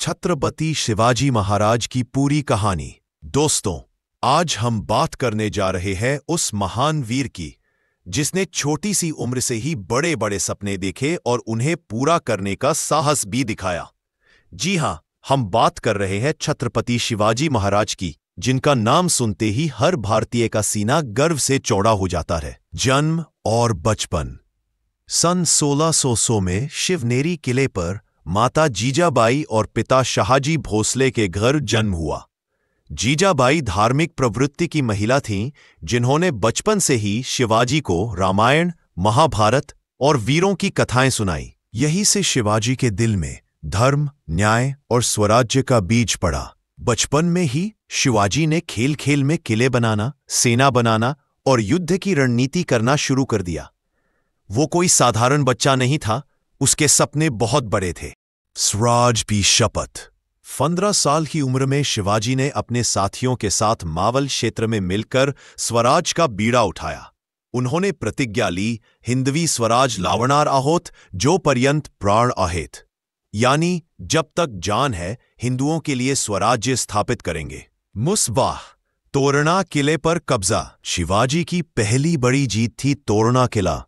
छत्रपति शिवाजी महाराज की पूरी कहानी। दोस्तों, आज हम बात करने जा रहे हैं उस महान वीर की जिसने छोटी सी उम्र से ही बड़े बड़े सपने देखे और उन्हें पूरा करने का साहस भी दिखाया। जी हां, हम बात कर रहे हैं छत्रपति शिवाजी महाराज की, जिनका नाम सुनते ही हर भारतीय का सीना गर्व से चौड़ा हो जाता है। जन्म और बचपन। सन 1600 में शिवनेरी किले पर माता जीजाबाई और पिता शाहजी भोसले के घर जन्म हुआ। जीजाबाई धार्मिक प्रवृत्ति की महिला थीं, जिन्होंने बचपन से ही शिवाजी को रामायण, महाभारत और वीरों की कथाएं सुनाई। यही से शिवाजी के दिल में धर्म, न्याय और स्वराज्य का बीज पड़ा। बचपन में ही शिवाजी ने खेल खेल में किले बनाना, सेना बनाना और युद्ध की रणनीति करना शुरू कर दिया। वो कोई साधारण बच्चा नहीं था, उसके सपने बहुत बड़े थे। स्वराज की शपथ। 15 साल की उम्र में शिवाजी ने अपने साथियों के साथ मावल क्षेत्र में मिलकर स्वराज का बीड़ा उठाया। उन्होंने प्रतिज्ञा ली, हिंदवी स्वराज लावणार आहोत, जो पर्यंत प्राण आहेत, यानी जब तक जान है हिंदुओं के लिए स्वराज्य स्थापित करेंगे। मुसबाह तोरणा किले पर कब्जा। शिवाजी की पहली बड़ी जीत थी तोरणा किला।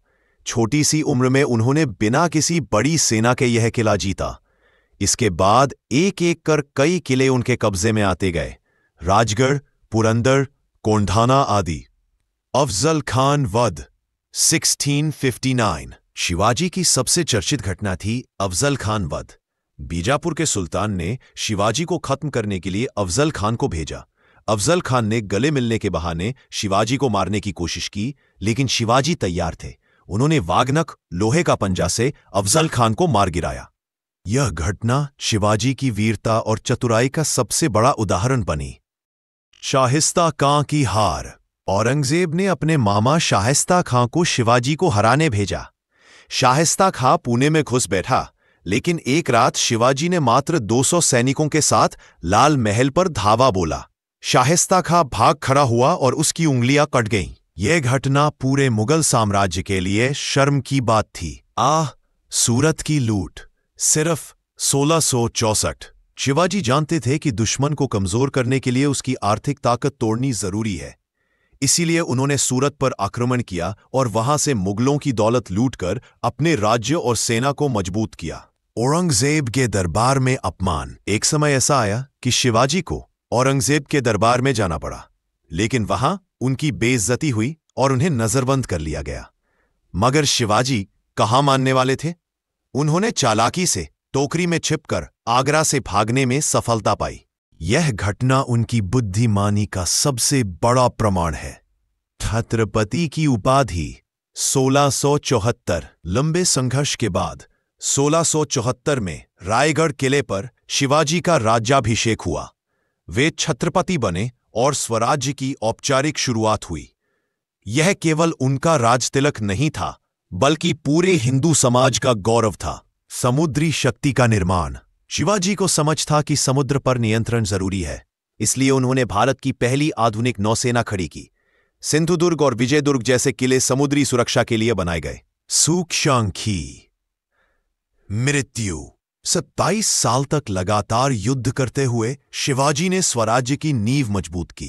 छोटी सी उम्र में उन्होंने बिना किसी बड़ी सेना के यह किला जीता। इसके बाद एक एक कर कई किले उनके कब्जे में आते गए, राजगढ़, पुरंदर, कोंढाना आदि। अफजल खान वध 1659। शिवाजी की सबसे चर्चित घटना थी अफजल खान वध। बीजापुर के सुल्तान ने शिवाजी को खत्म करने के लिए अफजल खान को भेजा। अफजल खान ने गले मिलने के बहाने शिवाजी को मारने की कोशिश की, लेकिन शिवाजी तैयार थे। उन्होंने वागनख, लोहे का पंजा से अफजल खान को मार गिराया। यह घटना शिवाजी की वीरता और चतुराई का सबसे बड़ा उदाहरण बनी। शाहिस्ता खां की हार। औरंगजेब ने अपने मामा शाहिस्ता खां को शिवाजी को हराने भेजा। शाहिस्ता खां पुणे में घुस बैठा, लेकिन एक रात शिवाजी ने मात्र 200 सैनिकों के साथ लाल महल पर धावा बोला। शाहिस्ता खां भाग खड़ा हुआ और उसकी उंगलियां कट गईं। यह घटना पूरे मुगल साम्राज्य के लिए शर्म की बात थी। सूरत की लूट। सिर्फ 1664। शिवाजी जानते थे कि दुश्मन को कमजोर करने के लिए उसकी आर्थिक ताकत तोड़नी जरूरी है। इसीलिए उन्होंने सूरत पर आक्रमण किया और वहां से मुगलों की दौलत लूटकर अपने राज्य और सेना को मजबूत किया। औरंगजेब के दरबार में अपमान। एक समय ऐसा आया कि शिवाजी को औरंगजेब के दरबार में जाना पड़ा, लेकिन वहां उनकी बेइज्जती हुई और उन्हें नजरबंद कर लिया गया। मगर शिवाजी कहाँ मानने वाले थे। उन्होंने चालाकी से टोकरी में छिपकर आगरा से भागने में सफलता पाई। यह घटना उनकी बुद्धिमानी का सबसे बड़ा प्रमाण है। छत्रपति की उपाधि। 1674। लंबे संघर्ष के बाद 1674 में रायगढ़ किले पर शिवाजी का राज्याभिषेक हुआ। वे छत्रपति बने और स्वराज्य की औपचारिक शुरुआत हुई। यह केवल उनका राजतिलक नहीं था, बल्कि पूरे हिंदू समाज का गौरव था। समुद्री शक्ति का निर्माण। शिवाजी को समझ था कि समुद्र पर नियंत्रण जरूरी है, इसलिए उन्होंने भारत की पहली आधुनिक नौसेना खड़ी की। सिंधुदुर्ग और विजयदुर्ग जैसे किले समुद्री सुरक्षा के लिए बनाए गए। सूक्ष्म की मृत्यु। 27 साल तक लगातार युद्ध करते हुए शिवाजी ने स्वराज्य की नींव मजबूत की।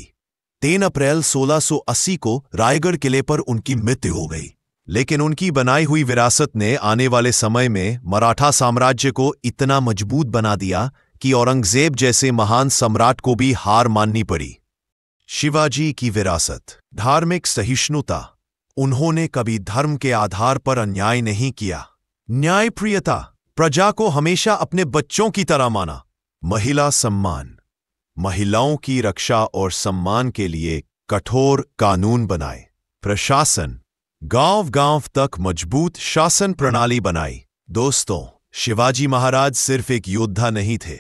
3 अप्रैल 1680 को रायगढ़ किले पर उनकी मृत्यु हो गई, लेकिन उनकी बनाई हुई विरासत ने आने वाले समय में मराठा साम्राज्य को इतना मजबूत बना दिया कि औरंगजेब जैसे महान सम्राट को भी हार माननी पड़ी। शिवाजी की विरासत। धार्मिक सहिष्णुता। उन्होंने कभी धर्म के आधार पर अन्याय नहीं किया। न्यायप्रियता। प्रजा को हमेशा अपने बच्चों की तरह माना। महिला सम्मान। महिलाओं की रक्षा और सम्मान के लिए कठोर कानून बनाए। प्रशासन। गांव-गांव तक मजबूत शासन प्रणाली बनाई। दोस्तों, शिवाजी महाराज सिर्फ एक योद्धा नहीं थे,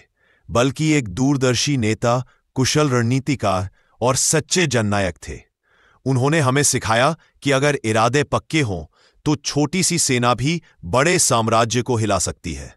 बल्कि एक दूरदर्शी नेता, कुशल रणनीतिकार और सच्चे जननायक थे। उन्होंने हमें सिखाया कि अगर इरादे पक्के हों तो छोटी सी सेना भी बड़े साम्राज्य को हिला सकती है।